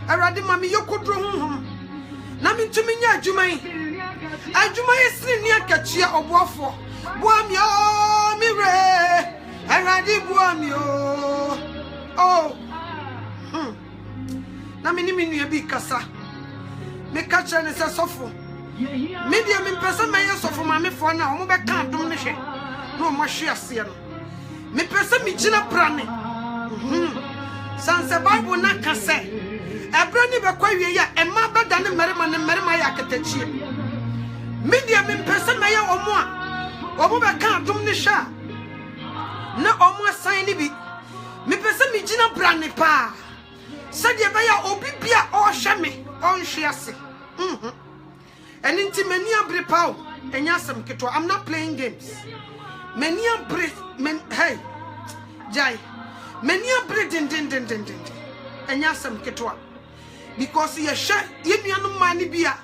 Erade mami yokodro honhom. Na mentumi nya adwuma yi. Adwuma yi sini ni akachia oboafo. Boami o mire. Erade boami o. Oh. Na mini nua bi kasa. Me kacha ne se sofo. Media me pesa me sofo ma me fo na omo be ka adom ne hwe. No mo hwe ase no. Me pesa me gina prane. Sanse Bible na kase. Ebra ni be kwa wie ya ema beda ne merema ya ketachie. Media me pesa me omo a omo be ka adom ne hwe. Na omo asan ni bi. Me pesa me gina prane pa. Said ye baya obibia o hweme on hwease. And inti many abre pao enyasem keto. I'm not playing games. Many abre hey jai many abre din enyasem keto. Because ye hwe ye nuanu ma ni bia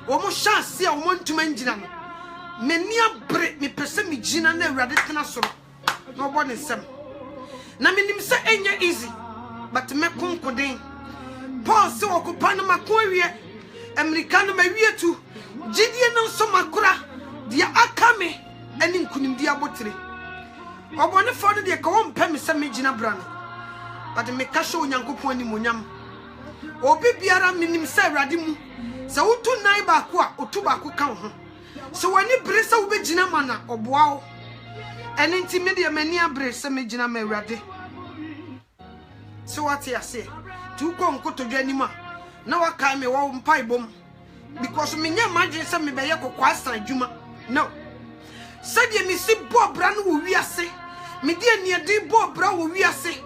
wo mo hwa ase a wo ntuma ngina no. Many abre me pese me gina na awurade tena soro. No bo ne nsem. Na menim se enya easy. But me konkoden Paul se okupa na makowie Americano mawie tu gidie no so makora dia akame ani nkunim dia botire obone fo no de ka wo mpa me se me gina brane but me ka hwe onyankopon ani monyam obi biara menim se awrade mu se wotu nai ba ko a otu ba ko kan ho so wani bre se wo be gina mana oboa wo eni nti me de mani abre se me gina ma awrade. So what you say? To go to Janima. Now I can't me one pie bomb. Because me near imagine some me by your quasa Juma. No. Said ye me see Bob Brown who we are say. Me dear near dear Bob Brown who we are say.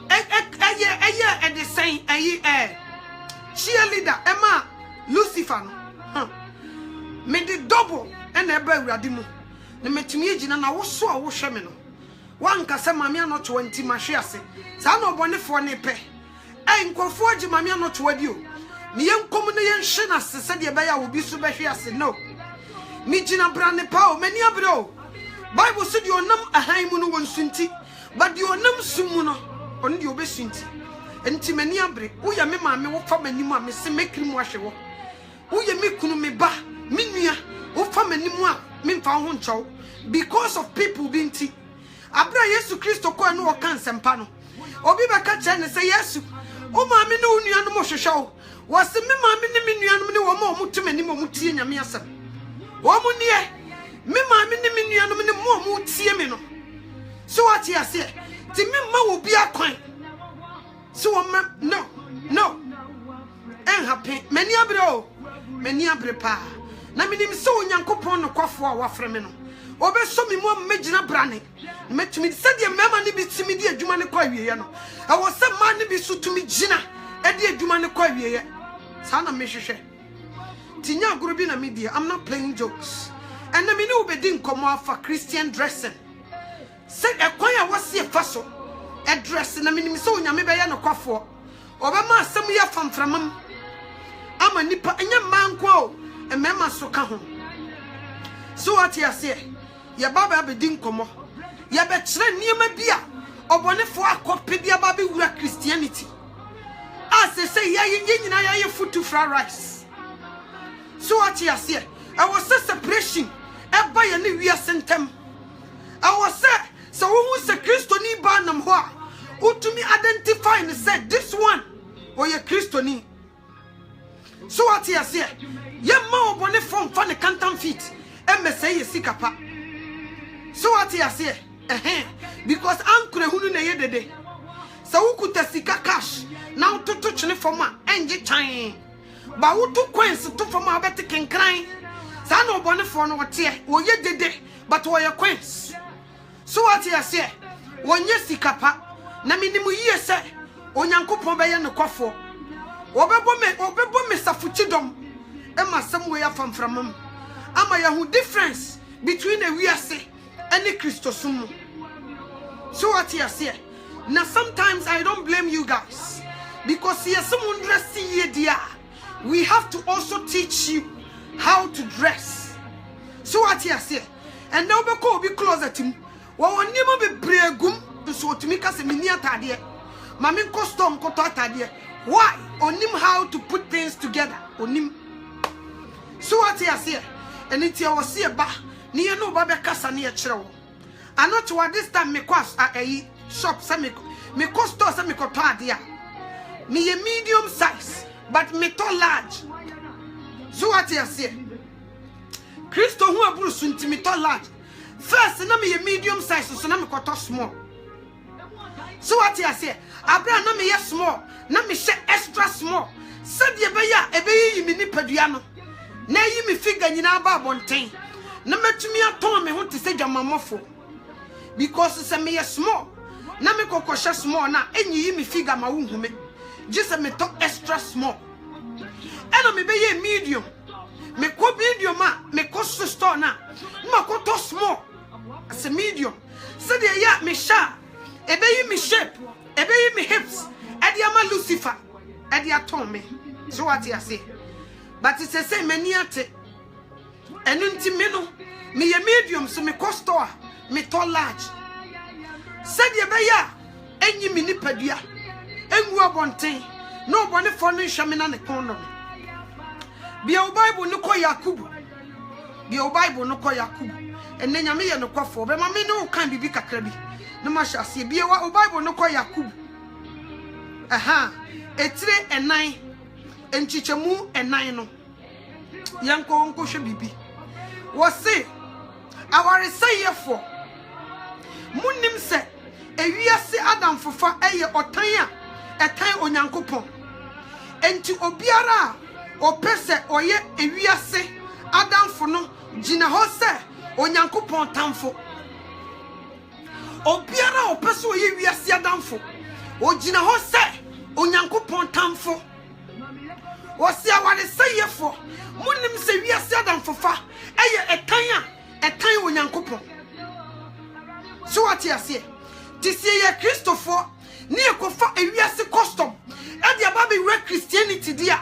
And the same cheerleader Emma Lucifer. Me the double and a bear radimu. The metimijin and I was so I was shamino. One kasa mamia not 20 mashiase. Sa no bone for ne pe. Nkofo agi mamia not wadi o. Me yenkom no yen hye na se de be ya obi so be hwe ase no. Me gina brane pa o mani abre o. Bible said you nam ahan mu no wonsunti. But you nam sumu no on de obesunti. Enti mani abre wo ya me maame wo fa mani mu a me se mekri mu ahwe wo. Wo ya me kunu me ba me nua wo fa mani mu a me mfa ho nchow because of people being tea. Abra Yesu Kristo ko anu o kan sempa no obi beka che ne se Yesu o ma me ne onua no mo hwehwe wo wose me ma me ne me nua no ne wo ma o mutumani mo mutie nyame asem wo mu nie me ma me ne me nua no ne mo mutie me no so what you say ti me ma wo bi akwan so wo ma no en happy mani abre pa na me nim se onyankopon no kwafo a wafre me no obe so mi mo megina brane metumi said ye mema ni bi timi di adwuma ne kwa wiye no e wo se ma ne bi so tumi gina e di adwuma ne kwa wiye sa na mehwehwe tinya guru bi na media. I'm not playing jokes and na me ne obedi nkomo afa Christian dressing said e kwan ya wose e faso e dress na me nim se onyame be ye no kwafo obe ma asem ye famframam ama nipa enya manko o e mema so ka ho. So what you say? Your baba be din komo. Ya be kire niema bia obonefo akope bia ba be wura Christianity. As say ye nyina ye food to fried rice. So what you say? I was a separation. E ba ye ne wi sentem. I was say so who say Christoni ba nam ho a utumi identify and say this one or ye Christoni. So what you say? Ye ma obonefo mfa ne kantam feet. Say sikapa. So what you say? Because uncle hunu na ye dede. So who could sika cash now to touch ne for ma enje chan. Ba who to quench to for ma beti ken crying. Sa no bone for no tie. Wo ye dede but wo ye quench. So what you say? Won ye sikapa na minimu ye say onyankopon be ye no kwafo. Obebo me safuchidom. E masem we ya famframam. Ama ya who difference between a wiase and a Christosum. So what you say? Now sometimes I don't blame you guys because here someone dressing here dear. We have to also teach you how to dress. So what you say? And now be closer to him. Wa wonima be bregum so to make us mini atade. Mame custom koto atade. Why? Onim how to put things together. Onim. So what you say? And it's your see ba. Ni no ba be kasa na chiro. I not to this time me cost a shop say me cost store say me ko to ade. Me a medium size but me to large. So what you say? Christo who aburu sunti me to large. First na me a medium size so na me ko to small. So what you say? Abra na me small, na me she extra small. Said ye be ya ebe yi me nipadua no. Na yi me figure nyina ba bonten. Na metumi aton me ho te se dwamamofo. Because se me small. Na me kokoshe small na enyi yi me figure ma wo hume. Just me to extra small. Eno me be ye medium. Me ko medium ma me ko store na. Ma ko to small. As a medium. Said ye ya me sha ebe yi me shape. Ebe yi me hips. Edi ama Lucifer. Edi aton me. So what you say? But it's a say many ate. And unti me no. Me a medium so me cost store. Me to large. Said ye be ya. Enyi me nipadua. Engu abonten. No bone for no hwame ne kon no. Bia o Bible no ko Yakubu. Bia o Bible no ko Yakubu. Enne nyame ye no kwafo. Be ma me no kan bibi kakra bi. No ma hya se bia o Bible no ko Yakubu. Aha. Etire enan. Enchichemu enan no. Yanko onko hwe bibi. Wo se aware sayefo. Munim se ewiase Adam fofa eye otan a etan onyankopon. Enti obiara opese oye ewiase Adam fo no gina ho se onyankopon tamfo. Obiara opese oye ewiase Adam fo o gina ho se onyankopon tamfo. Wasi aware sayefo munim se wiase Adam fofa eye etan onyankopon. So what you say? This year Christopher ni ekofa ewiase custom e dia ba be we Christianity dia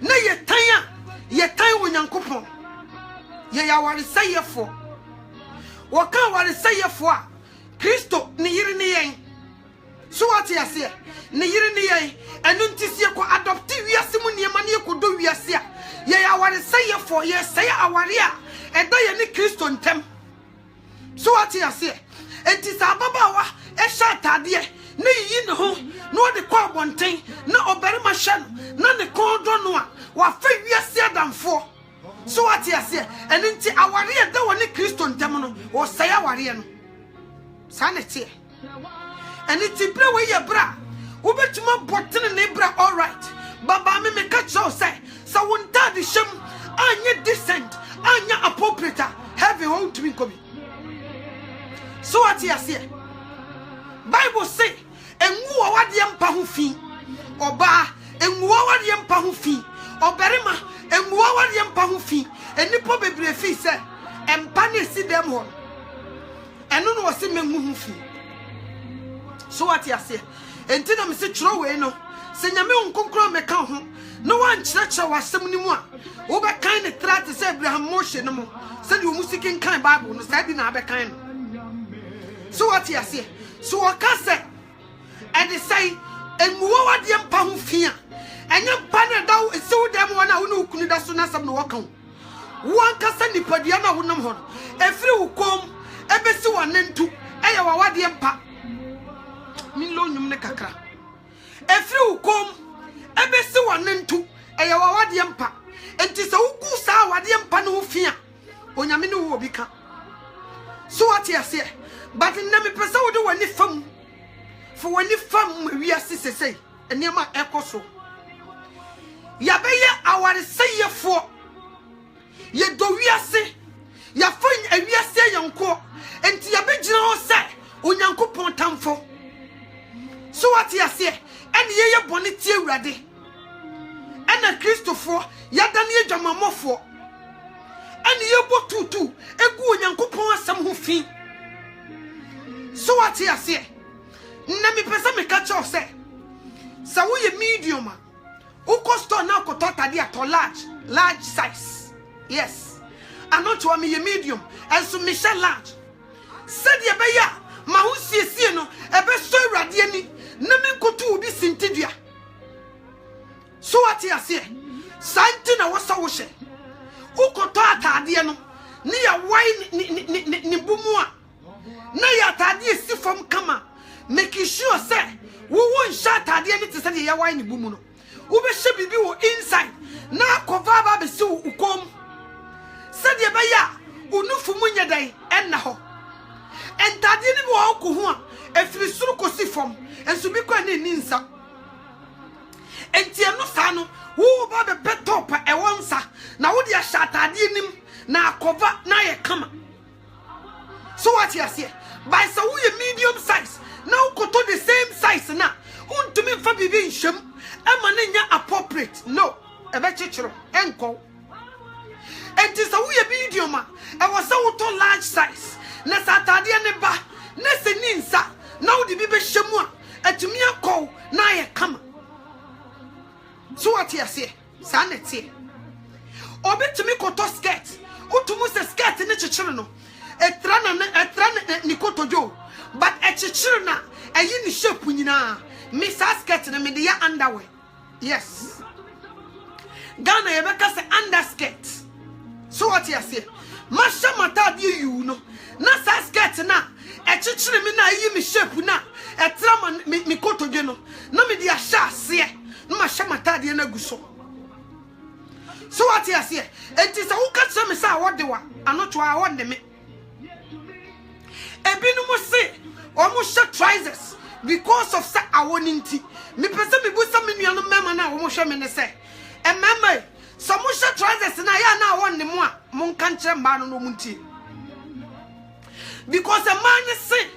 na ye tan onyankopon ye ya ware sayefo wo kan ware sayefo a Christo ni yiri ni yen. So what you say? Ni yiri ni yen enu ntisie ko adopt wiase mu niema na ekodo wiase a ye ya ware sayefo ye say aware a e da ye ni Christo ntem. So what you say? Enti sa babawa e sha tade na yi ne ho na ode kwa bonten na oberima hye no na ne kon do no a wa fa wiase adamfo. So what you say? Enti aware da woni Kristo ntem no wo sai aware no sa na tie enti bre we ye bra wo betuma botene ne bra. All right baba me ka cho say sa won dad shem anya decent anya appropriate heavy hold to me kobi. So what you say? Bible say enwu wade mpa ho fi oba enwu wade mpa ho fi oberima enwu wade mpa ho fi enipo bebre fi se empa ne si dem ho eno no wose menwu ho fi. So what you say? Enti na me se chiro we no se nyame onkonkro me ka ho no wan chira wasem ni mu a wo be kan ne trat se Abraham Moshe no mo se di omusikin kan Bible no sai di na be kan no. So what you say? So what can say? And they say, and what the empa fear. And your partner down is so damn one who couldn't as soon as I'm walking. One can send the Padiana who know. Every who come, every so one and two, and you are the empa. Milon Yumnekakra. Every who come, every so one and two, and you are the empa. And tis a who saw what the empa no fear. On Yamino will become. So what you say? But in name person would do any fam. For when you fam we are sister say, and near my echo so. Yabaya our say ye for ye do we are say, ya find a we are say young co, and Tiabijano say, Unyanko Pontamfo. So what you say, and ye bonnet ready. And a Christopher, Yadania Jamamofo. And ye bought two, a good Yanko Pon some who fee. So what you say? Na me pesa me catch off say. Sa wo ye medium. O cost now ko tota dia to large size. Yes. Ano to me ye medium and so me share large. Said ye be ya ma hu siesie no e be so awrade ani na me nkoto obi sintidua. So what you say? Santi na wasa wo hye. Ukoto atade no. Ni ya wine ni bumua. Na ya atade si fam kama. Make sure say wo won sha atade ni te say ya wine ni bumu no. Wo be hye bibi wo inside. Na akova ba be si ukom. Said ye be ya unufu mu nyedan enna ho. Entade ni wo ko ho a efiri suru kosi fam. Enso bi kwa ni nsa. Enti eno sa no wo ba be betop e wonsa na wo dia shatade nim na akova na ye kama. So what you say? By so we medium size. Now go to the same size na. Untumi fa bibi nhyem e ma na nya appropriate. No. E be chichiro enko. Enti so we medium a e was so to large size. Na satade ne ba na se ni nsa na wo di bi be hyemu a atumi akọ na ye kama. So what you say? Sanity. Obetumi koto skirt. Utumu se skirt ni chichiro no. Etrana ni koto jo. But chichiro na eyi ni shape nyina. Me sa skirt na me de ya underwear. Yes. Ghana yebeka se underskirt. So what you say? Masha mata di you no. Na sa skirt na chichiro me na eyi me shape na. Etrama mi koto jo no. Na me de ya sha ase. No mashamata de na guso. So what you say? It is a who catch me say what they want. I not why I want them. Ebinu mo say almost shut trousers because of say I want inti. Me person me busa me nuanu mema na almost shut me say. And mama, some shut trousers na ya na want them one. Mon kanche man no munti. Because a man say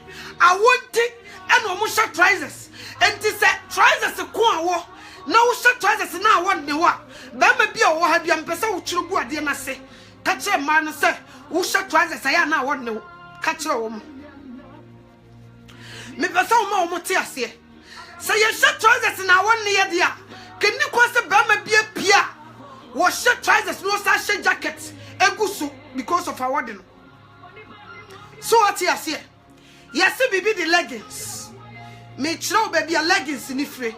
I want it and almost shut trousers. And it say trousers a kwa na wo hye trousers na awon ne wa ba ma bia wo ha bia mpesa wo churugu ade na se ka kire ma no se wo hye trousers ya na awon ne ka kire wo mo me pesa wo ma wo mote ase se ye hye trousers na awon ne ye dia keni ko se ba ma bia pia wo hye trousers no sa hye jacket egusu because of awon no. So what you say? Yes bibi the leggings me chiro baby a leggings ni free.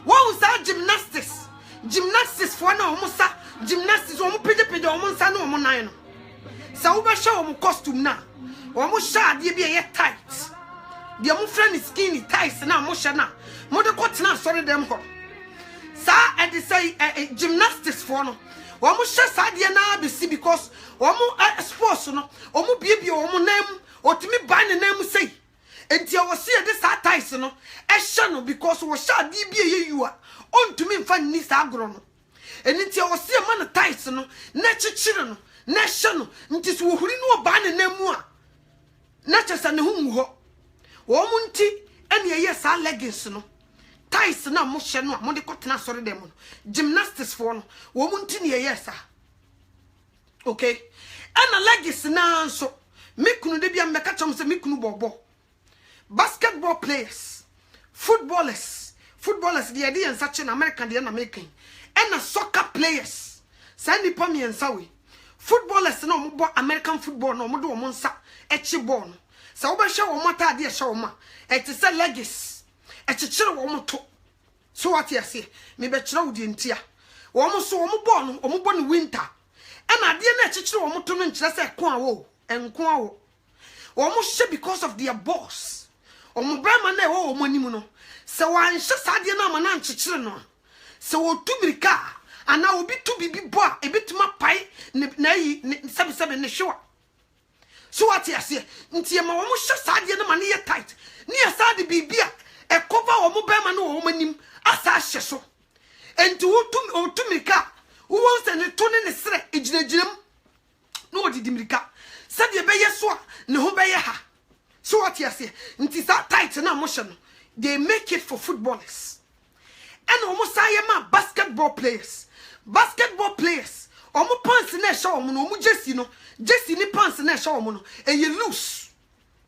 What was that gymnastics? Gymnastics for no musa gymnastics omu pede omu nsa no omu nan no. Sa wo be hye omu costume na. Omu hye ade bi e tight. De omu friend skinny tights na omu hye na. Mo de ko tena sorry dem ho. Sa e de say gymnastics for no. Omu hye sa de na be si because omu sports no. Omu bie omu nam otimi ban ne nam say. Enti I was see this tights no ehye no because wo sha di bia ye you a ontumi mfa ni sa agro no enti I was see man tights no na chichire no na ehye no nti so wo huri no ba ne namu a na chesa ne hu ho wo mu nti ene ye sa leggings no tights na mo hye no a mo de kotena sori dem no gymnastics for no wo mu nti ne ye sa okay ana leggings na so mekunu de bia meka chom se mekunu bobo. Basketball players, footballers, the idea in such an American the making, and soccer players. Sandy Pommy and Sawi. Footballers no more American football no more monsa etchibon. So over show mata dear show ma. Et is a legis. Et chichiro womoto. So what you say? Me betro di ntia. Womo so womo born winter. And I didn't chichiro womoto no nchira say kwa wo and kwa wo. Womo she because of their boss. Omo brama na wo omo nimu no se wan hye sade na ma na nchechire no se wo tumirika ana obi tu bibi bo a ebetuma pai na yi sebe ne hwa. So what you say ntie ma wo mo hye sade na ma ne ye tight ne ye sade bibi a e cover wo mo brama na wo omo nim asa hye so enti wo tumirika wo won se ne to ne sere ejinagirem no odidimirika sade be ye so a ne ho be ye ha. So what you say? Nti sa tight na motion. They make it for footballers. And almost I am basketball players. Basketball players. Omo pants na show omo no jersey no. Jersey ni pants na show omo no. And you loose.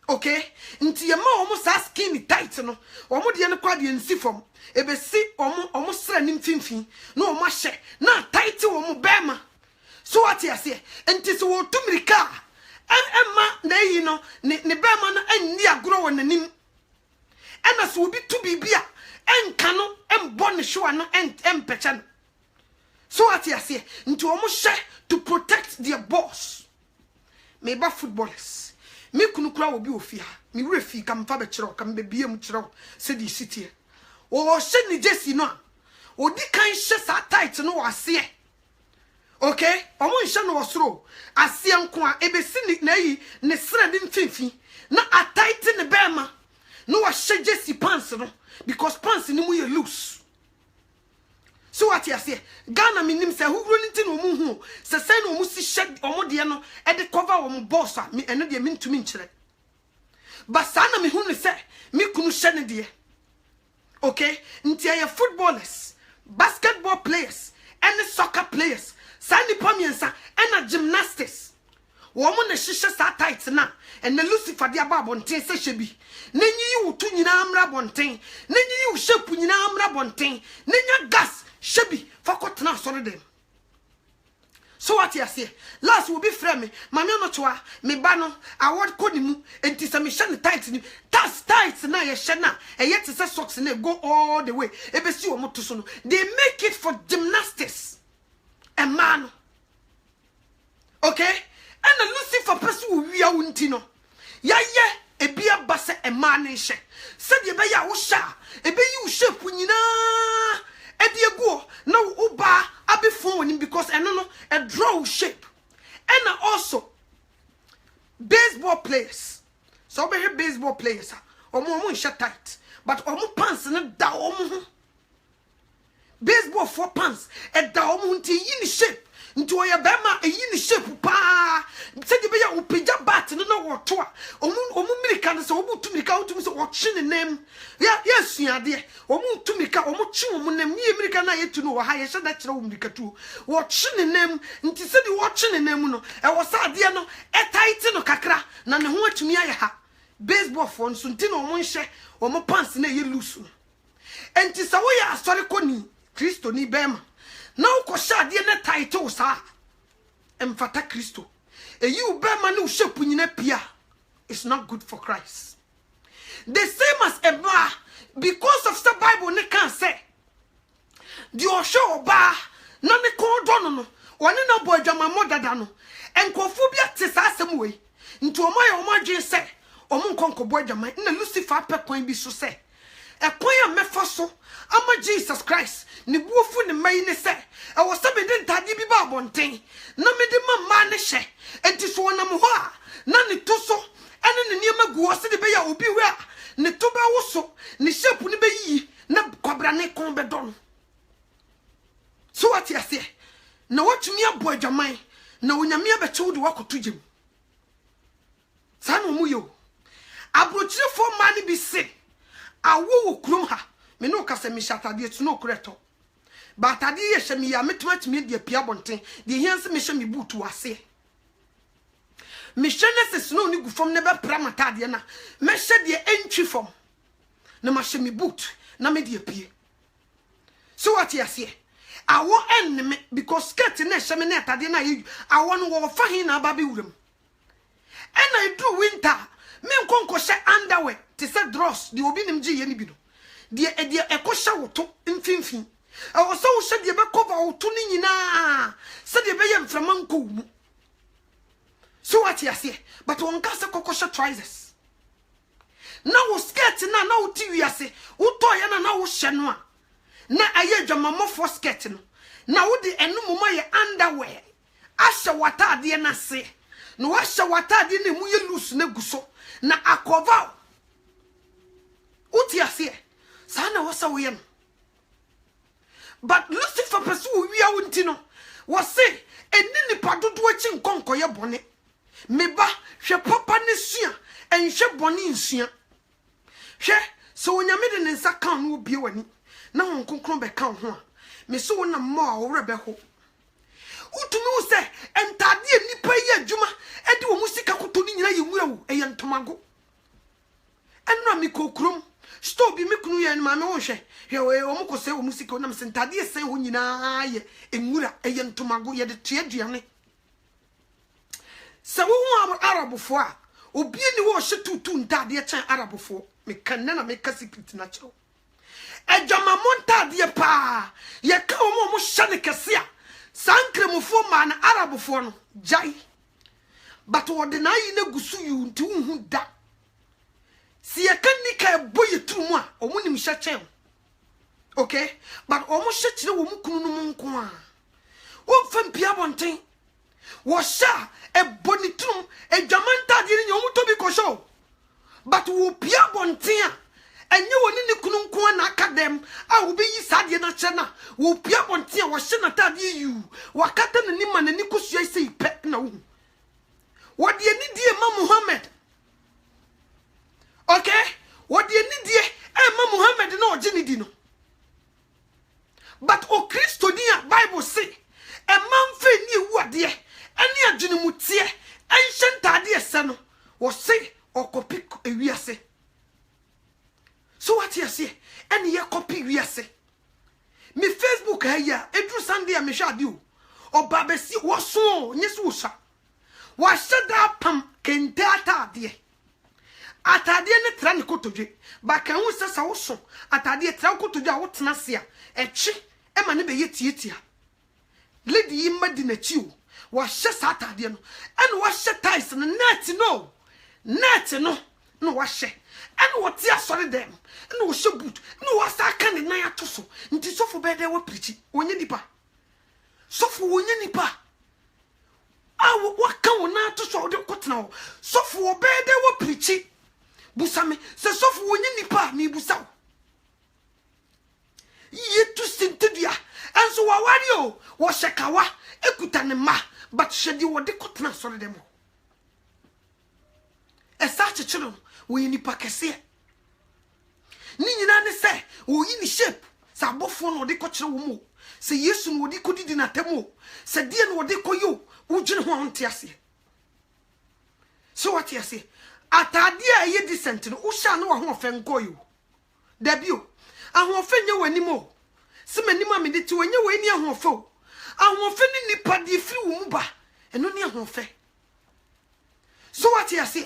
Okay? Nti ye ma omo sa skinny tight no. Omo de ne kwa de nsi fom. Ebe si omo sra nim finfin. No omo hye. Na tight omo bema. So what you say? Nti so wo tumirika. Emma na yi no ne bema no anni agro won nanim ena so obi tu bibia enkano embone show no empecha no. So what you say into omo share to protect their boss. Me ba footballers. Me kunu kura obi ofia. Me refi kam fa be kire kam be biem kire se di city. O she ni jesi no. Odi kan hye sa tight no wase. Okay? Omo hye no wasoro. Ase nko a ebesi ni na yi ne sra di mfimfi. Na a tight ne bema. No wa hye jesi pants no because pants ni mu ye loose. So what you say? Ghana minim say who running tin omu hu. Se say no omu si shed omu de no e de cover omu boss a me eno de me ntumi nkyere. But sana me hu ne say me kunu hye ne de. Okay? Nti aye footballers, basketball players, and soccer players. Sani pamiensa and gymnastics. Woman na shisha sa tight na and the Lucifer dia ba bonten se shebi. Nenyi wutu nyina amra bonten. Nenyi wu shepu nyina amra bonten. Nenya gas shebi fakotna sori dem. So what you say? Last will be frame. Mami no chwa me ba no award ko ni mu enti se me hye tight ni. That's tight na ye hye na. E yet se socks na go all the way. E be si omo to so no. They make it for gymnastics. A man. Okay? And a Lucifer person who we are untino. Ya ye, e bia base a man in she. Said ye be ya usha, e be you shape winina. E be go, no uba, abi phone because I no a draw shape. And also baseball players. So be baseball players. Omo shut tight. But omo pants na da omo. Baseball for pants, e da omo nti yin shape. Nti oya bema e yin shape pa. Se de be ya upija bat no na woto a. Omu mirika no se omu tumika otum se woche ne nem. Ya suade. Omu tumika omu chi omu nem. Ye mirika na yetu no ha ye hye da kire omu mirika tu. Woche ne nem. Nti se de woche ne nem no. E wo sa ade no e tight no kakra na ne ho atumi aye ha. Baseball for nso nti no omu hye omu pants na ye loose. Enti sa wo ya asori koni Kristo ni bema. Na uko shade na title sa. Emfata Kristo. E you bema na ushepu nyina pia. It's not good for Christ. The same as a bar. Because of the Bible ne can say. The osho ba na ne kon dono no. Wani na boy jama modada no. Enkofobia te sa asem we. Nti omoye omadwen se. Omo nkonko boy jama na Lucifer pe kwan bi so se. E kwan a mefa so ama Jesus Christ ni buofu ni mai ne se e wo se me de ntade bi ba bonten na me de mama ne hye enti so na mo ho a na ne to so ene ne niam agu o se de be ya obi we a ne to ba wo so ne shape ne be yi na kwabra ne kon be don. So what you say na watumi abo adwaman na onyame abeche wo de wakoto gem sa no mu yo abrochirefo ma ne bi se awo krum ha me no kase me shatade tu no kureto ba tade ye hye me ya metmatimi de pia bonten de hianse me hye me butu ase me hye ne se no ni gufom ne be prama tade na me hye de entwi fom na ma hye me boot na me de pie. So what you say awo en me because skirt na hye me na tade na ye awo no wo fa hin na ba be wuram and I do winter me nkonko hye underwear te se dross de obi nim gi ye ni bi no de ekosha woto mfimfin awo so wo hye de be cover woto ni nyina se de be ye mframa nko mu. So what you say but won ka se kokosha trousers na wo skirt na wo ti wiase wo to ye na wo hye no a na aye dwamamo for skirt no na wo de enum mo ye underwear ahye watade na se no wa hye watade na mu ye loose na guso na akova uti ase sana wasa wo yem but Lucifer person wi a wonti no wo se eni nipa dodo achi nkonko ye bone meba hwe papa ne sua enhwe bone nsua hwe so onyame de nsa kan no bie wani na won konkron be kan ho a me so wona mo a wo rebe ho utumi wo se entade nipa ye adwuma e de wo musika koto ni nyina ye nwura wo e ye ntomago enna mi kokrom stop bi me kunu ye ma me wo hwe hwe wo mo ko se wo musika na me se ntade se ho nyina ye enwura e ye ntomago ye de tua duane se wo hu arabofo a obi ni wo hye tutu ntade e chan arabofo me kan na me ka secret na chiro Ejama monta die pa. Ye ka omo mo shane kese a. Sankremofo man Arabofo no jai. But ordinary na gusu yu nti unhu da. Si ye kan ni ka boye tumu a omo nim hye chen. Okay? But omo hye kire wo mu kunu no mu nko a. O fam pia bonten. Wo sha e bonitrum e dwamanta de ni omo to bi ko show. But wo pia bonten a enye woni ni kunu nko na akadem a wo be yi sade na che na wo pia bonten a wo hye na tade yu wakata na ni manani kosua sei pe na wo what the need ma Muhammad. Okay? What the need ma Muhammad no ojenidi no. But o Christo ni a Bible say e man fe ni ewu ade ene adwene mutie enhye ntade ese no wo say okopi ewiase. So what you say? Ene ye copy wiase. Me Facebook ya edru Sunday me hwa ade o. Obabesi wo so nyesu sha. Wa shada pam kente atade. Atade ne tra ne kotodwe. Ba kan hu sesa wo so. Atade tra kotodwe a wo tena se a. Echi e ma ne be yetietia. Lady yi madi na chi o. Wa hye sa atade no. Ene wa hye ties no net no. Net no. No wa hye. Ene wo ti asore dem. Ene wo hye boot. Ene wo sa ka ne nan ato so. Nti sofo be de wo prichi. Onye nipa. Sofo onye nipa. Waka wona to so de kotena wo sofu obede wo prichi busame se sofu wonye nipa mi busa yetu sintedia enso wa wari o wo shekawa ekuta ne ma but shedi wo de kotena so de mo esa chichiro wo nipa kese ni nyina ne se wo yi ni shape sa bofo no de kochire wo mo se Yesu no de kodidi na temo se die no de koyo ujine ho antiase. So what you say? Atade a ye decent no usha no ho fe nkoyo. Dabio. Ahofe nye wanimo. Se manima me de ti wanye wani ahofe o. Ahofe ni nipa de firi wo mu ba. Eno ni ahofe. So what you say?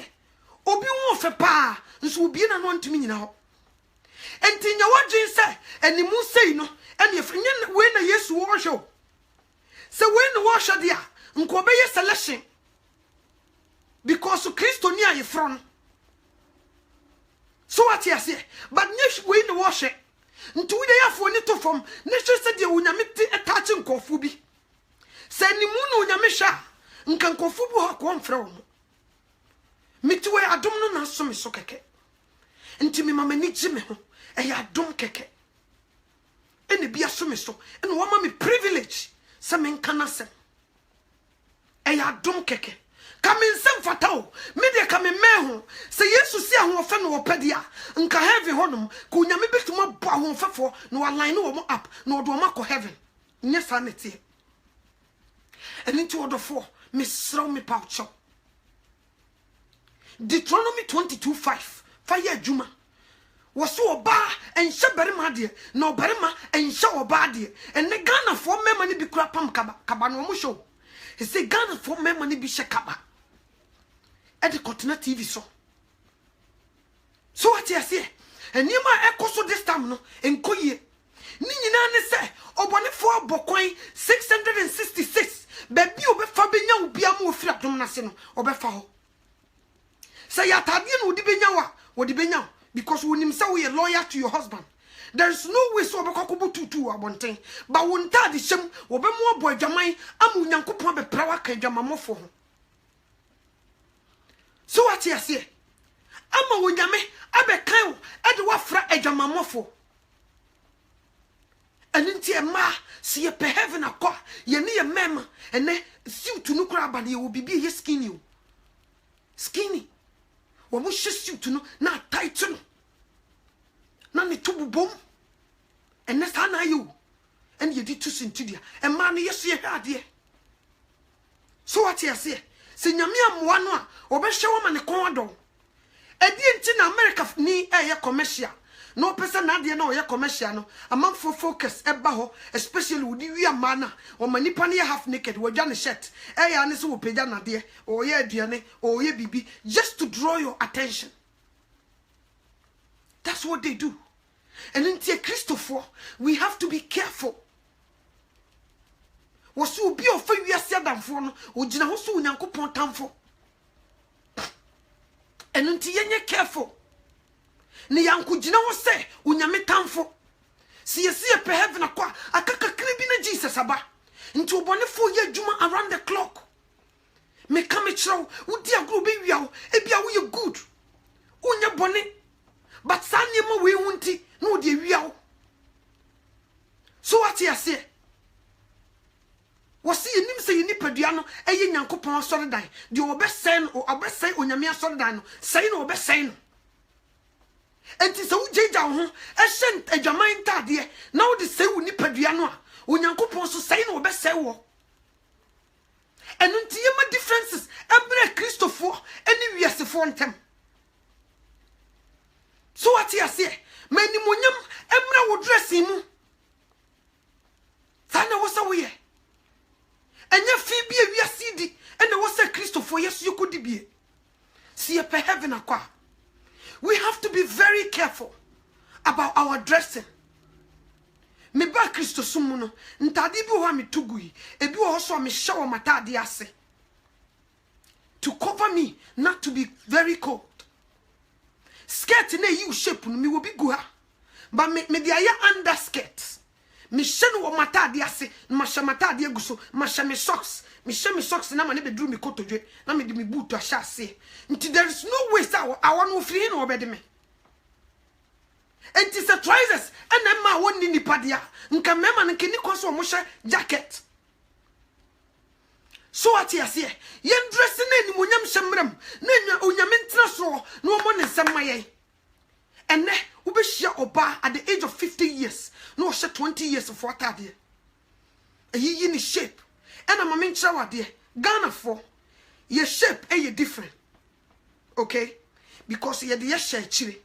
Obi wo fe pa, nso obi na no ntimi nyina ho. Enti nya wadwen se animu sei no, ene efrinye we na Yesu wo hwo. Se we no wo hwo de a nko be ye selection because Christo ni aye front. So what you say? But nesh we no wash it. Ntu we dey afo ni to fom. Nesh se de onyame ti attach nkofu bi. Se ni mu no onyame hwa nka nkofu bu ha ko mfra wo. Miti we adom no na so me so keke. Nti me mama ni gi me ho. E ya adom keke. Ene bia so me so. Ene wo ma me privilege se me nka na se. Eya dum keke kamin sem fatao me de kamin meho se Yesu si ahofe no opedia nka heaven honum ko nyame betuma bo ahofefo no align no mo up no do ma ko heaven nye sanity eni ti odofo me sraw me paucho Deuteronomy 22:5 fire adwuma woso oba enhye berema de na oberema enhye oba de ene Ghana fo mema ni bi kura pam kaba no mo show. He say Ghana for me money be shekaba. At the Continental TV so. So what you say? And you my echo so this time no en koye. Ni nyina ne say obone for bokoin 666. Baby obe fa benya obi am ofiri adom na se no obe fa ho. Say atade no odi benya wa, odi benya because wonim say we are loyal to your husband. There is no way so obekokobo tutu abonten ba wonta de hyem obemu abo adwaman amu nyankopon be prawa ka adwamamofo ho. So what you say? Ama wonyame abekan e de wafra adwamamofo. Enti e ma se ye pe heaven akọ ye ne ye mema ene suit no kura ba de wo bibi ye skinny o. Skinny. Wo mo suit no na tight no. Na ne tubu bom enne sa na you and ye did to sintidia and man yes ye ade. So what you say? Se nyame amwa no a obehwe wo ma ne kon do edi enti na America ni eye commercial no person na de na oye commercial no amam for focus eba ho especially wudi wi amana o manipa ne half naked wadwa ne shirt eye ane so wo pagya na de o ye aduane o ye bibi just to draw your attention. That's what they do. And in tia Christopher, we have to be careful. Was so be of you as Adam for no, or Jinahosu Yankupon Tamfo. And until you're careful. Ni yanku jina wo se unyame tamfo see pe heaven akwa akaka kribi na Jesus aba nti obonefo ye adwuma around the clock me come chiro wodi agro be wiawo ebia wo ye good unya bone but sanye ma we hunti no de wiawo so what you say wo see nim se ni padua no eye nyankopon asore dan de obesen onyame asore dan no sei no obesen no. Enti se ujeja ho ehye adwaman tade na wo de se wo nipadua no a onyankopon so sei na obese wo enu nti yema differences ebre Christopher eni wiesefo ntem so what you say mani monyam emra wo dressing mu sana wo se wo ye enya fi bi wiase di ena wo se Christopher yesu yokodi bie see pe heaven akwa. We have to be very careful about our dressing. Me ba Christo sumuno ntade bi ho me tugui ebi ho so me hye wo matade ase to cover me not to be very cold. Skirt na you shape no me will be go ha but me dey aya under skirt me hye no wo matade ase ma hye matade aguso ma hye me socks me hye me socks na ma ne bedru me kotodwe na me de me boot ahye ase nti there is no way say I want no free no obede me enti se trousers and ma woni nipadea nka mema nka ni koso mo hye jacket so what you say yen dress na ni monyam hyemram na onyame ntra so no mo ne semaye enne ubehia oba at the age of 50 years no hye 20 years for atade eyi ni shape and I'm a mentra wade Ghana for your shape e different. Okay? Because ye de share chire.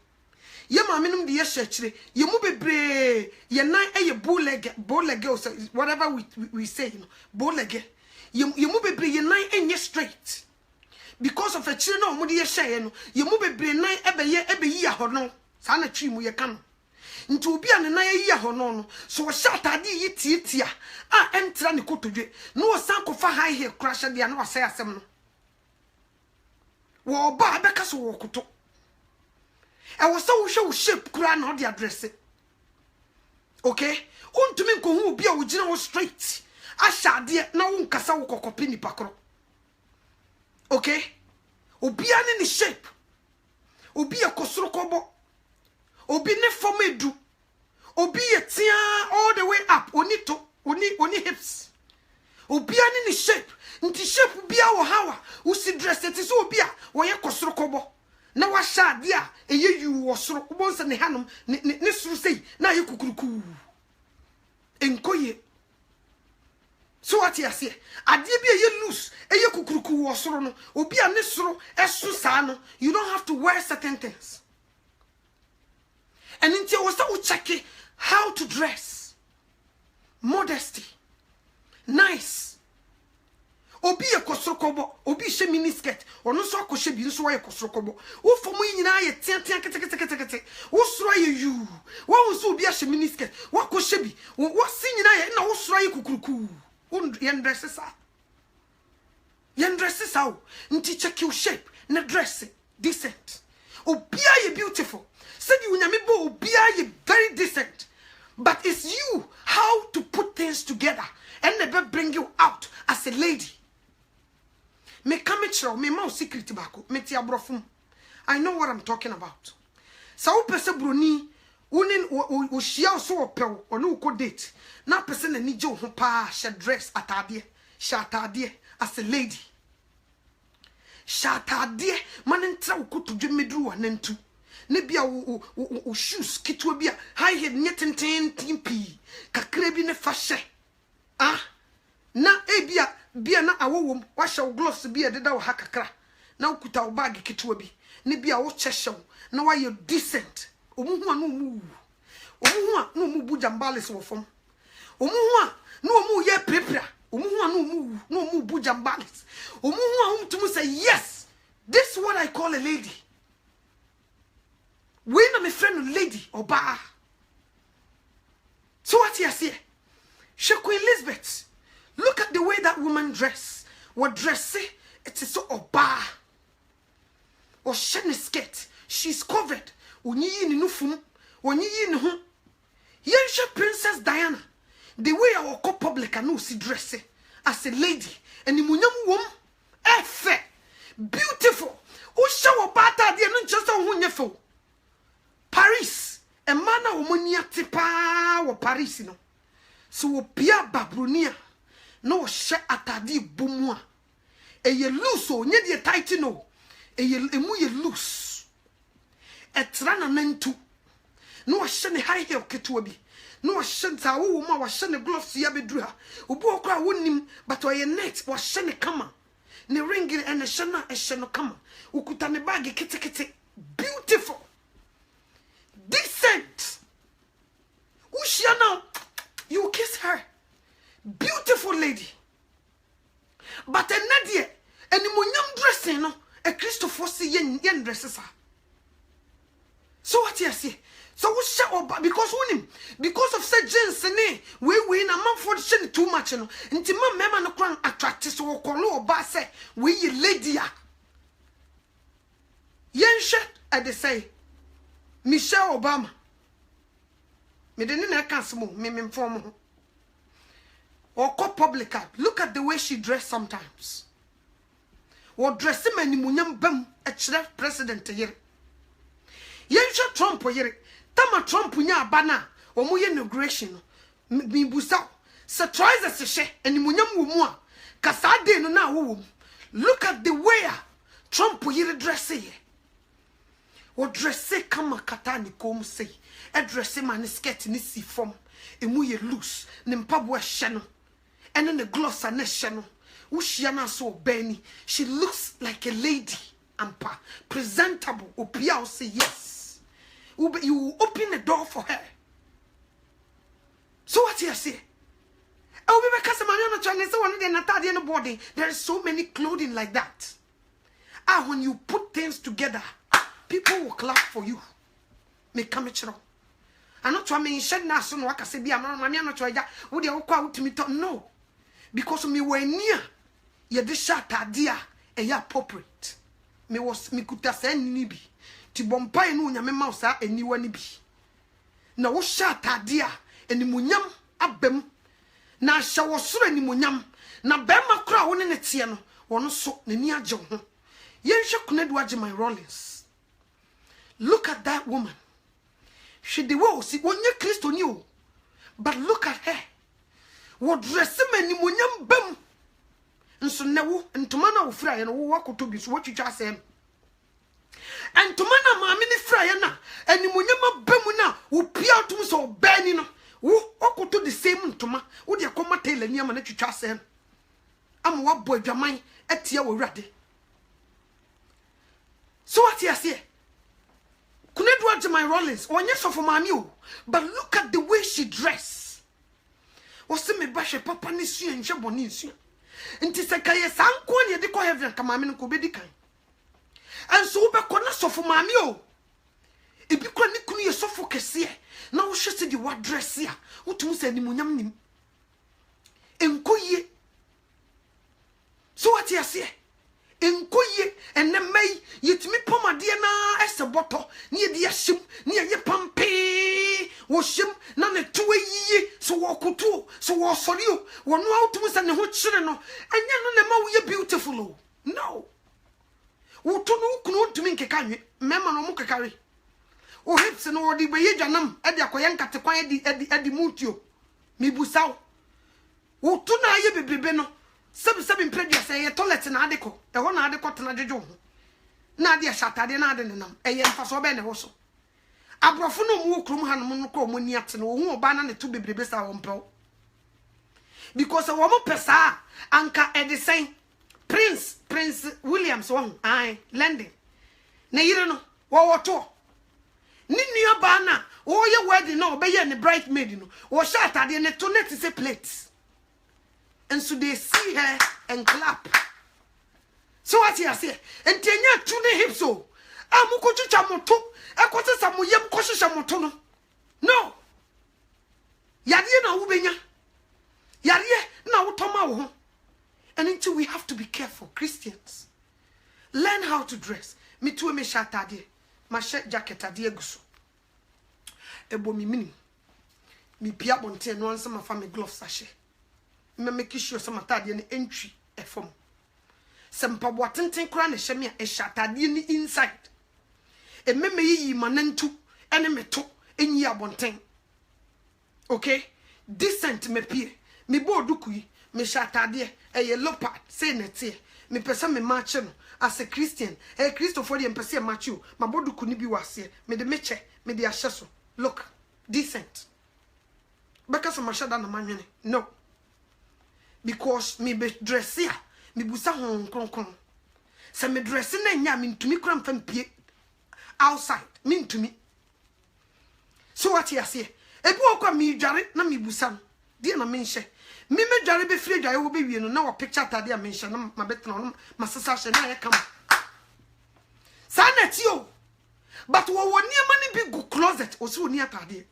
Ye ma menum de share chire. Ye mu bebre ye nan e bow leg or whatever we say, you know, bow leg. Ye mu bebre ye nan enye straight. Because of a chire no mu de share no, ye mu bebre nan ebe yi ahono. Sa na twi mu ye kan. Nti obi an na ye ahono no so shatade yi tietia entra ne kotodwe no osan kofa high heel crash de na wasay asem no wo ba beka so wo koto e wo so wo hwe wo shape kura na odi address okay untumi nko hu obi a wo gina wo straight ashade na wo nkasa wo kokopi ni pakro okay obi an ni shape obi e kosoro kobo obi ne form edu obi etia all the way up oni hips obi ani ni shape nti shape bia wo hawa usi dress it so obi a wo ye kosoro kobo na wa sha de a eye yu wo soro obonse ne hanom ne suru sei na ye kukuruku enkoye so what you say ade bia ye loose eye kukuruku wo soro no obi a ne soro esu sa no you don't have to wear certain things. And until we start checking how to dress, modesty, nice. Obi a kosrokobo, obi she mini skirt, or no so koshe bi so ye kosrokobo. Wo for mu nyina ye tian kete. Wo sro ye you. Wo so obi a she mini skirt, wo koshe bi. Wo si nyina ye na wo sro ye kukuruku. Wo yen dress sa. Yen dress sa o. Nti check your shape, na dress decent. Obi a ye beautiful. Said you nyame be very decent, but it's you how to put things together and never bring you out as a lady. Me come me mouse secret bako me tia brofum. I know what I'm talking about. Sa pese broni unin o shia so opel onu ko date na pese na ni je ho pa she dress atade as a lady. Shatade man ntra ukutu dwemedru wa nantu. Ne bia o shoes kitwa bia high head nyetenten timpi kakra bi ne fashe na bia na awowom wa hye gloves bia deda wo hakakra na ukuta wo bag kitwa bi ne bia wo chehyew na wa ye decent omuhu a no mu bu jambales wo fom omuhu a no mu ye prepra omuhu a no mu bu jambales omuhu a to say yes, this is what I call a lady. We na me friend lady oba So what you say? She Queen Elizabeth. Look at the way that woman dress. What dress it is so oba. Or shiny skirt. She's covered. Onyi ni nufum. Onyi ni hu. Yensha Princess Diana. The way our co public and no see dress as a lady. And the munyam woman. Efe. Beautiful. Who show bata the no just on wonderful. Paris. A man of money tipa or Paris no. So pia babrunia. No she atadi bumwa. E ye loose o nye de tight no. E mu ye loose. Etrana nentu. No she ne high heel ketua bi. No she ta wo ma wa she ne gloves ya bedru ha. Obu okra wonim but o ye net wa she ne kama. Ne ring and a shana e she no kama. Ukuta ne bag kete kete. Beautiful. Decent. Ushia now. You kiss her. Beautiful lady. But a Nadia, and the munyam dressing, no, a Christopher see yen dresses her. So what you say? So we shall because of such Jensen, we win a month for the too much, no, and Timon Mamma no crown attracted so colo or basse, we ye lady. Yen shet, I say, Michelle Obama. Me didn't cancel me inform. Or call public. Look at the way she dressed sometimes. Or dressing many munyam bam a chef president here. Yensha Trump here. Tama Trump nya bana or mu inauguration. Me busa. Surprise as a she and munyam wumwa. Kasade no na wum. Look at the way Trump here dressing. Or dressing kama katani kom say. A dressing man skirt ni si form. Emu ye loose. Nimpabwa shano. And then the gloves are national. Ushiana so Benny. She looks like a lady. Ampa. Presentable. Opia will say yes. You open the door for her. So what you say? Oh, we because I'm trying to say one day Natalia in the body. There is so many clothing like that. When you put things together, people will clap for you. Make come chiro. I'm not trying to shed na so no waka say bia mama me not try that. Wo dey okwa utimi to no. Because me were near ye de shata dia e appropriate. Me kuta say ni bi. Ti bompa no nya me ma sa eniwa ni bi. Na wo shata dia enimunyam abem. Na hya wo soro enimunyam. Na bema kra wo ne tie no. Wono so na ni age ho. Ye hwe Kunadu Agyeman Rawlings. Look at that woman. She the wo si wonye Kristo ni o. But look at her. What dress many munyam bam. And so now, and to mana of fry and walk to be so what you just say. And to mana mammy fryana, and the munyama bamuna, who peer to so banning, who walk to the same toma, would you come tail and yaman that you just say. I'm what boy Jamai at your ready. So what you say? Kunadu Agyeman Rawlings, or yes of mammy, but look at the way she dressed. Wose me bashe papa ni su enje boni su nti se kaye sanko ne de ko heaven kamame no ko bedi kan enso wo be ko na sofo mame o ebi ko ni kunu ye sofo kese na wo hwese di wa dress ya wotum se ni munyam nim enkoye so what you say enkoye enne mai yetimi pomade na ese boto ne ye de ahyem ne ye pampe wo hyem na ne tuwe yiye so wo koto so wo sori o wo no autum se ne ho kyere no enya no ne ma wo ye beautiful o no wo to no kunu ntumi nkeka nwe mema no mo kekare o hips no wo di be ye dwanam e de akoye nkate kwan edi mutio mi busaw wo to na ye bebrebe no sebi mpredua se ye toilet na adeko e ho na adeko tena dwedwo ho na ade shatade na ade nenam e ye mfa so be ne ho so abrofo no mu okrum ha no no ko mo ni ate no hu oba na ne to bebrebe sa wo mpel because wo mo pesa anka e de sen Prince Williams won ai London na yire no wo to ni nua ba na wo ye wedding no be ye ne bridesmaid no wo shatade ne to net say plates. And so they see her and clap. So what you say? And tenya tune hips so. Amuko chucha moto. Akote samuyem koshisha moto no. No. Yadie na wubenya. Yadie na wutoma wo ho. And until we have to be careful, Christians. Learn how to dress. Me too me shatadie. My shirt jacket adie guso. Ebo mi minim. Mi pia bonte no ansa ma fa me gloves ashe. Me make sure some atadie ne entry e form. Sempa boatenten kra ne hye me e shatadie ni inside. E me yi manantu ene meto enyi abonten. Okay? Decent me pie. Me bo duku me shatadie e ye leopard say netie. Me pesa me match no as a Christian. Christopher de mpese match you. Ma bo duku ni bi wase. Me de meche, me de ahye so. Look, decent. Because of my shadow na manwene. No. Because me be dress here. Me busa hon kronkron. Se me dress na nya me ntumi kura mfam pie outside. Me ntumi. So what you say? Ebi okwa me dware na me busa no. Die na me nhye. Me dware be free dware wo be wie no na wo picture tade a me nhye na ma betena no ma sesa hye na ye kama. Sa na ti o. But wo niema ni bi go closet o so ni atade.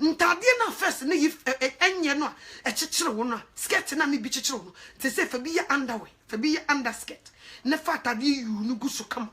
Ntade na first na yi enye no a chichire wo no skirt na ne bi chichire wo no te say fa bi ye underwear fa bi ye underskirt na fa atade yu no gu so kama.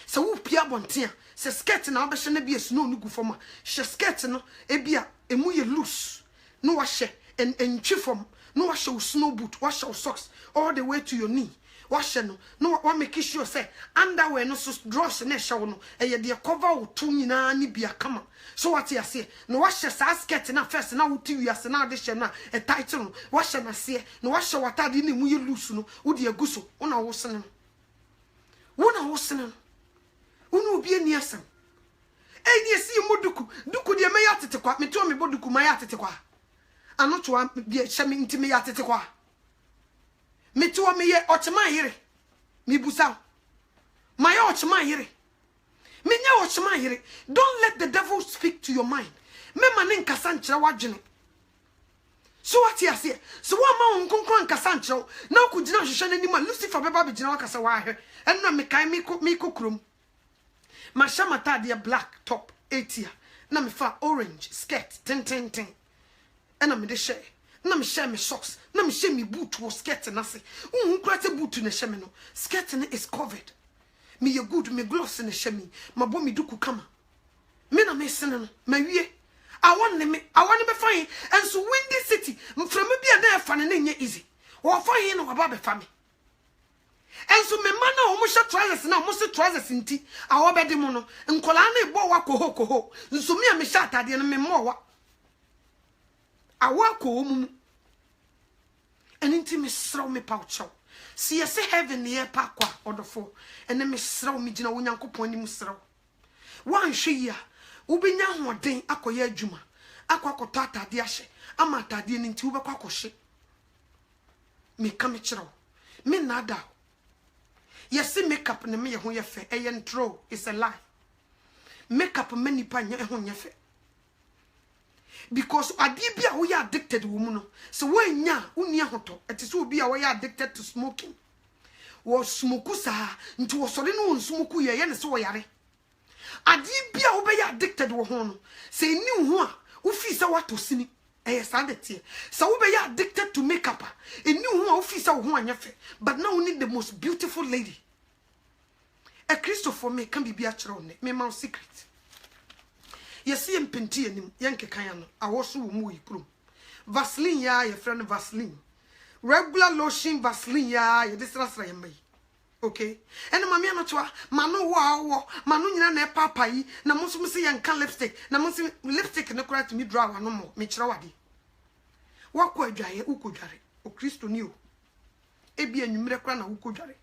So wo pia bontia se skirt na obehye na bi esuno no gu foma hye skirt no e bia emu ye loose no wa hye en twifom no wa hye snow boot wa hye socks all the way to your knee wa hye no wa make sure say underwear no so dross na hye wo no e ye de cover wo to nyina ni bia kama. So what you say no wa hye sa skirt na first na wo ti wiase na de hye na e tight no wa hye na se no wa hye watade ni mu ye loose no wo de aguso wo na wo sene no unu obi ani asam ni esi moduku duku de me yatete kwa me to me boduku ma yatete kwa anoto a bi hye me ntime yatete kwa me to me ye ochema yire me busa ma ye ochema yire me nya ochema yire. Don't let the devil speak to your mind. Me mane nkasa nkyere wadwene. So what you say? So what ma onkonkon nkasa nkyere na okugina hwehwe nani ma Lucifer beba be gina wakasa wa ahwe enna me kai me kokrom. Ma shamata de black top 80 na me fa orange skirt ten ena me de share na me share me socks na me share me boot wo skirt na se unhu krate boot na share me no skirt na is covered me ye good me gloves na share me ma bo me duku kama me na me sene no ma wie awon me fine and so windy city mframa bia na fa na nye easy wo fine no ba be fa me. And so me man na omo trousers na omo se trousers nti awo be de mo no nkola na ebo wa koho nso me a me sha atade no me mo wa awo ko mu enti me sraw me paucho si ye se heaven ye pa kwa odofo ene me sraw me gina wonyankopon ni mu sraw wan hwe ya wo benya hoden akoye adwuma akwakoto atade ahye ama atade ni nti wo be kwa kohye me ka me kiraw me nada. Yes, makeup ne me ho ye fe ntro is a lie. Makeup many pa nya ho ye fe. Because ade bia wo ya addicted wo mu no. So wo nya uni ahoto. It is wo bia wo ya addicted to smoking. Wo smoku sa nti wo sore no nsmoku ye ne so wo yare. Ade bia wo be ya addicted wo ho no. Se ni ho a wo fi sa wato sini. So we be addicted to makeup. A new officer who anyafe. But now we need the most beautiful lady. A Christopher me can be a chron, me my secret. You see him penti and Yankee Kayano. I was so muy prum. Vaseline ya your friend Vaseline. Regular lotion Vaseline ya your distress me. Okay? And mamma no twa, manu wow, manu na papa yi, na musu see yanka lipstick, na musu lipstick no cry to me draw no more, me chrawadi. Wako adwaye ukudware o Kristo ni o ebi anwumre kra na ukudware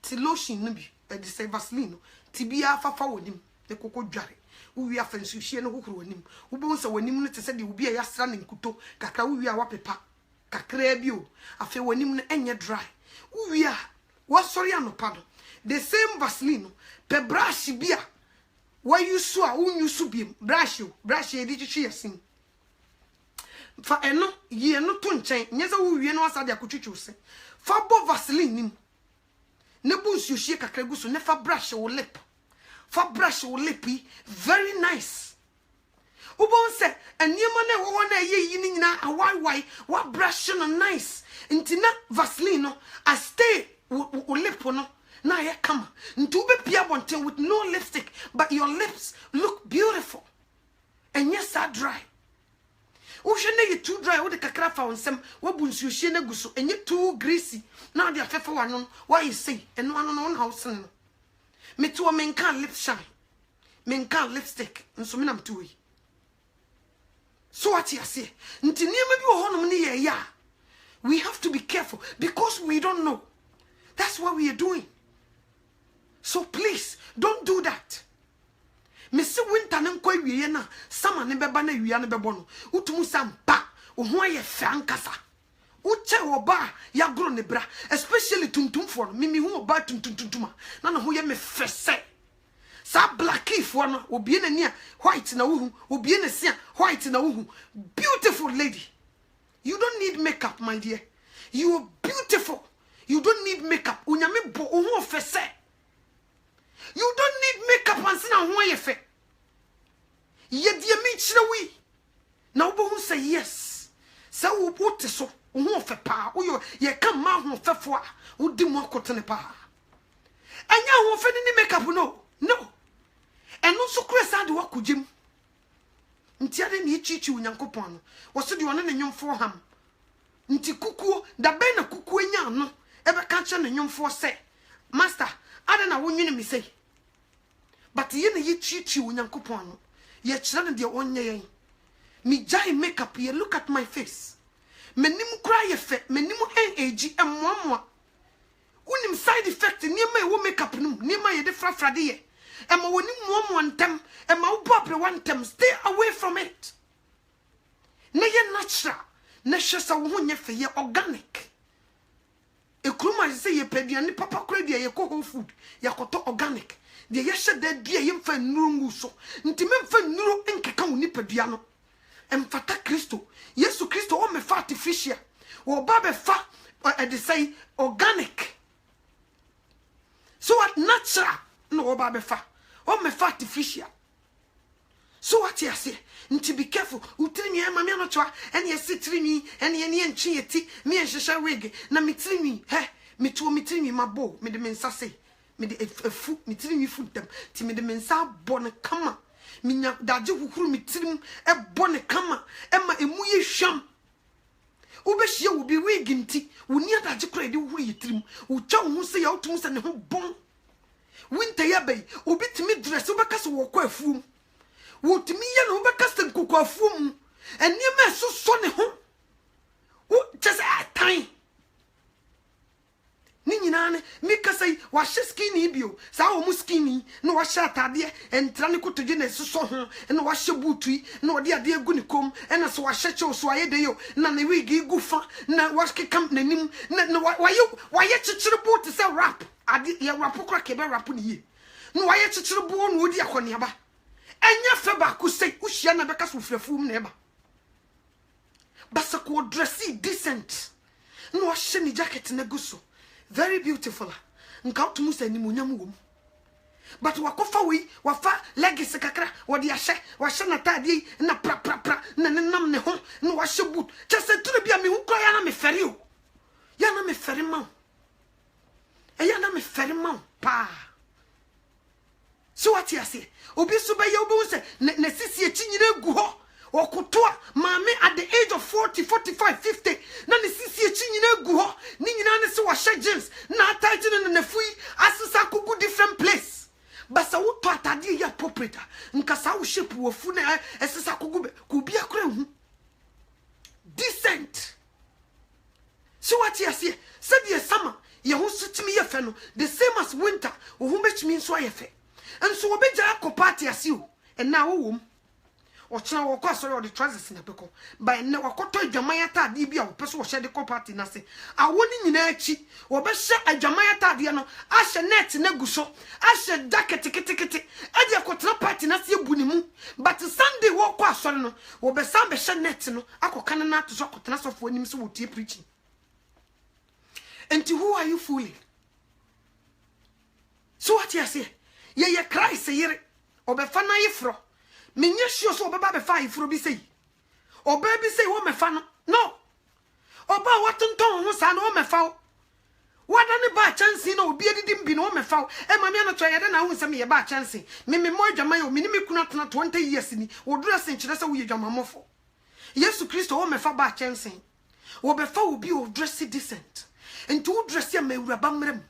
ti lotion no bi e de say Vaseline ti bia fafa wonim e kokudware uwi afansuhie no kokoro wonim ubo nsa wonim no te se de ubi a yasra na nkuto kakra uwi a wapepa kakra bi o afi wonim no enye dry uwi a wasori anopa no the same Vaseline pe brush bia wa yusu a unyusu biem brush e di chichi yasin fa eno ye no to nchen nyeza wo wie no asade akotwetwe se fa bo Vaseline nim ne bu nsuhie kakra gu so ne fa brush wo lip very nice Ubon say, and Yamane wana ye yinina a why what brushing and nice. Intina Vaseline, I stay lip no. Now you come. Ntube pia bonte with no lipstick, but your lips look beautiful. And yes, are dry. Ushene you too dry with the kakra fa onsem wabunsu shene guso and you too greasy. Now they are fefa one why you say and one on house. Me too a men can't lip shine. Men can't lipstick and so minam too. So what you say? Nti niema bi wo honom ne ye ya. We have to be careful because we don't know. That's what we are doing. So please don't do that. Missy winter nkwa wiye na sama ne beba na wiya ne bebo no utumu sampa wo ho aye frankasa uche oba ya gro ne bra especially tuntumfo no mimi hu oba tuntuntuma na ho ye me fese sa blacky fo no obi na ni white na wuhu obi na sia white na wuhu. Beautiful lady, you don't need makeup, my dear. You are beautiful. You don't need makeup. Unyame bo ho fese. You don't need makeup and sin and why fe. Ye dia me chire na wo bo say yes. Say wo bote so ho fe pa. Wo ye kan ma ho fefo a wo di mo akotene pa. Anya ho fe ni makeup no. Eno so kresa de wakugem. Nti ade ne chichi unyankopon no. Wo so de one ne nyomfo ham. Nti kukuo da ben na kukuo nya no. Ebe ka che ne nyomfo se. Master, ade na wo nwene mi say. But ye na ye chichi unyankopon no. Ye kira ne de onye yen. Me jai makeup ye look at my face. Menim kra ye fe, menim age emmoa. Unim side effect niema e wo makeup num, niema ye de frafrade ye. Emma woni moa ntem, emma wo bopre wantem, stay away from it. Na ye natural, na hwesa wo ho nye fe ye organic. Ekruma say ye peduane papa kra dia ye ko whole food, yakoto organic. De ye hye da dia ye mfa nnuru ngu so. Nti memfa nnuru enkeka wo nipadua no. Emfata Kristo. Yesu Kristo o me fa artificial. Wo ba be fa they say organic. So what natural no wo ba be fa. O me fa artificial. So what you say? Nti be careful. Utiri mi ema mi anochwa ene ye sitiri mi ene ye ne ntwe yeti mi enhwehwe wig na mitiri mi mitiri mi mabo me de mensa say me de efu mitiri mi fu dem ti me de mensa bone kama minya daje hukuru mitirim e bone kama ema emu ye hwam ubehie wo bi wig nti woni daje kura de huru yetirim ucha hu se ya utum se ne ho bon winter ya bai obitimi dress ubekase wo kwa afuum wotimi ye no ubekase nkoko afuum enema so so ne ho wo just time ni nyina ne mikasai wa skinny bio sa wo mu skinny no wa sha atade entra ne kotodwe na so ho na wa hye butui na ode ade agu ne kom na so wa hye chew so ayede yo na ne wigi gu fa na wa kekam nanim na wa ye chichire boot se rap ade ye rap kra ke be rap ne ye na wa ye chichire bo no odi akone aba enya fe ba ku sei uhia na beka so frafum na eba basa ko dressy decent no wa hye ni jacket na gu so very beautiful. Nka otumu se nimunyam wom. But wakofa we wafa leggings kakra wodi ahye wa hye na tade na pra na nenam ne ho na wa hye boot. Chese turu bia me hu kra ya na me fere o. Ya na me fere ma. Ya na me fere ma pa. So what you say? Obi so be ye obi se na sisi echi nyina gu ho. Okotoa mame at the age of 40, 45, 50 na ne sisi echi nyina gu ho ni nyina ne se wa hye jeans na tight no na fui asesa kugu different place basa wo to atade ya appropriate nkasa wo shape wo fu na esesa kugu ku bia kra hu decent. So what you say said ye summer ye ho sutimi ye fe no the same as winter wo hu betimi nso aye fe enso wo beja akopati ase o na wo wom ochina wo kwa sorry o the trousers na beko by na wakoto adwaman atade bia wo peso wo hye de party na se awoni nyina achi wo be hye adwaman atade no ahye net na guso ahye jacket kitikiti ade akotena party na se ebunimu but Sunday wo kwa sorry no wo be sam be hye net no akokana na to so akotena sofo anim so wo tie preaching. And who are you fooling? So what you say? Ye Christ yere obefana yefro menye hio so obeba be fa ifuro bi sei oba bi sei wo me fa no oba watonton ho sa na wo me fa wada ne ba chance na obi edidim bi na wo me fa e ma me na to yede na hu se me ye ba chance me mo adwama yo me ni me kuna tona 20 years ni wo dura sen kire se wo ye dwamamofo Yesu Kristo wo me fa ba chance wo be fa obi o dress decent enti wo dress ya mawura ba mrem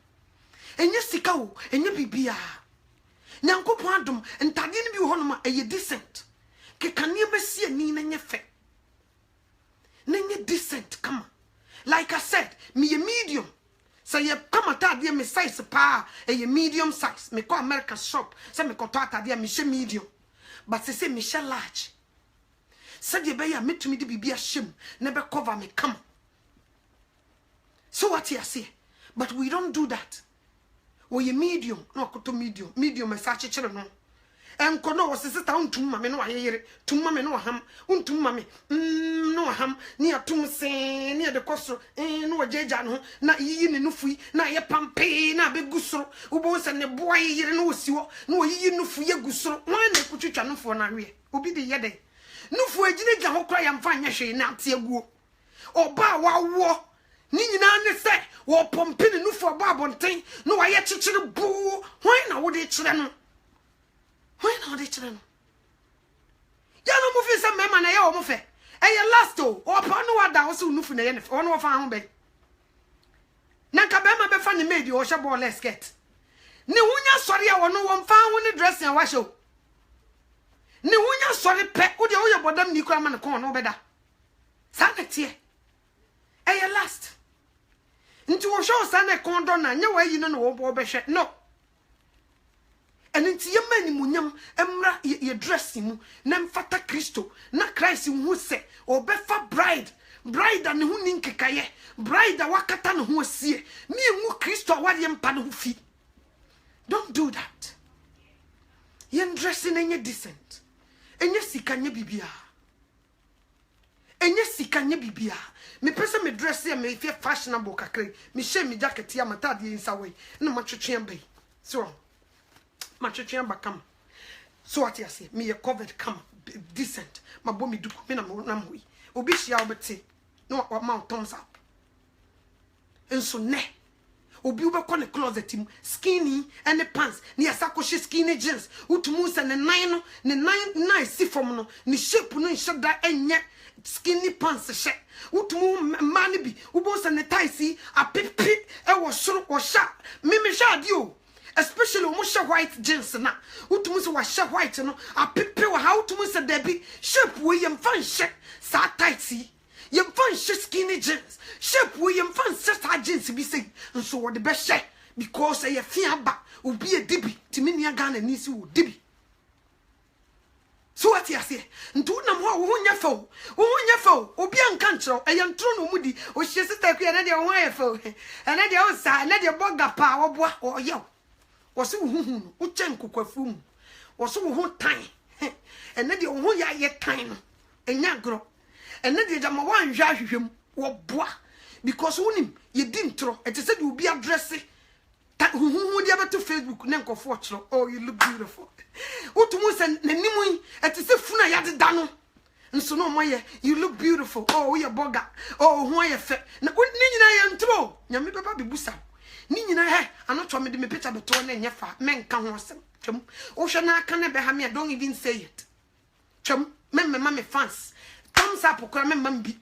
enye sika wo enye bibia nyankopon adom ntade ne bi wo no ma eye decent ke kanie besie ni na nye fe na nye decent come like I said me a medium so ye come atade me size pa eye medium size me ko American shop say me ko to atade me she medium but say me she large said ye be ya metumi de bibia shem na be cover me come so what you say but we don't do that we medium no koto medium sache chere no enko no was sister untum mame no ayere tum mame no ham untum mame no ham ni atum se ni de kosro no wajeja no na yiyi ne nufui na ye pampe na be gusoro ubo se ne boy yire no osiwo no yiyi nufu ye gusoro no na kutwitwa nufo na hwe obi de yede nufu agine gya ho kra ya mfa nya hwe na ate aguo oba wawo ni nyina ne se wo pompe ne nufu aba abonten no wa ye chichire bu hwan na wo de chire no hwan na wo de chire no ya no mu fi se mema na ye wo mu fe eye last o pa no wada wo se nufu na ye ne wo no wo fa ho be na ka be ma be fa ne medi wo hye ball skirt ni hunya sori ya wo no wo mfa ho ne dress ya wa hye o ni hunya sori pe wo de wo ye bodam ni kura ma ne kon no be da sa na tie eye last nti wo show sa na kondo na nya wa yi no wo be hwe no enti ye mani munyam emra ye dress mu na mfata Kristo na Christ hu se obefa bride and hu ni nkekaye bride wakata no hu asie mi hu Kristo awade mpa no hu fi don't do that ye dressing enye decent enye sika nye bibia me pese me dress ya me fie fashionable kakre me she me jacket ya matade insa we na matwetwe be so matwetwe ba kam so what you say me ye covered come decent ma bo me duku me na mo yi obi hia obete no ma thumbs up enso ne obi ubekọ ne closet mu skinny and pants ne yasakoshi skinny jeans utumu se ne nine si from no ne shape no nheda enye skinny pants she utumu mani bi ubo se ne ties apipi e wo soro wo sha mimi sha adi o especially o mo sha white jeans na utumu se wa sha white no apipi wa how utumu se debi shape we yem fan she sa ties yem fan she skinny jeans shape we yem fan she sa jeans bi say nso wo de be she because e fiaba obi e dibi timi nia Ghana ni si wo dibi so what you say ntu na mo wo nya fo obi anka nkyero e yentro no mudi o hye sita ku na de wo ya fo na de o sa na de boga pa wo boa o ye wo se wo hu wo chen kokwafu mu wo se wo hu tan e na de wo hu ya ye tan no enya gro e na de jama wan hwa hwehwem wo boa because wonim ye di ntro e te se de obi address hu dia beto Facebook na nkofo ochro oh you look beautiful utumu se nanimu eti se funa ya de da no nso no moye you look beautiful oh we boga oh hu aye fe na ni nyina ya ntro nyame beba bebusa ni nyina he anoto me de me picture beto na enyefa menka ho asem twem wo hwe na aka na be ha me don't even say it twem me fans thumbs up kora me bi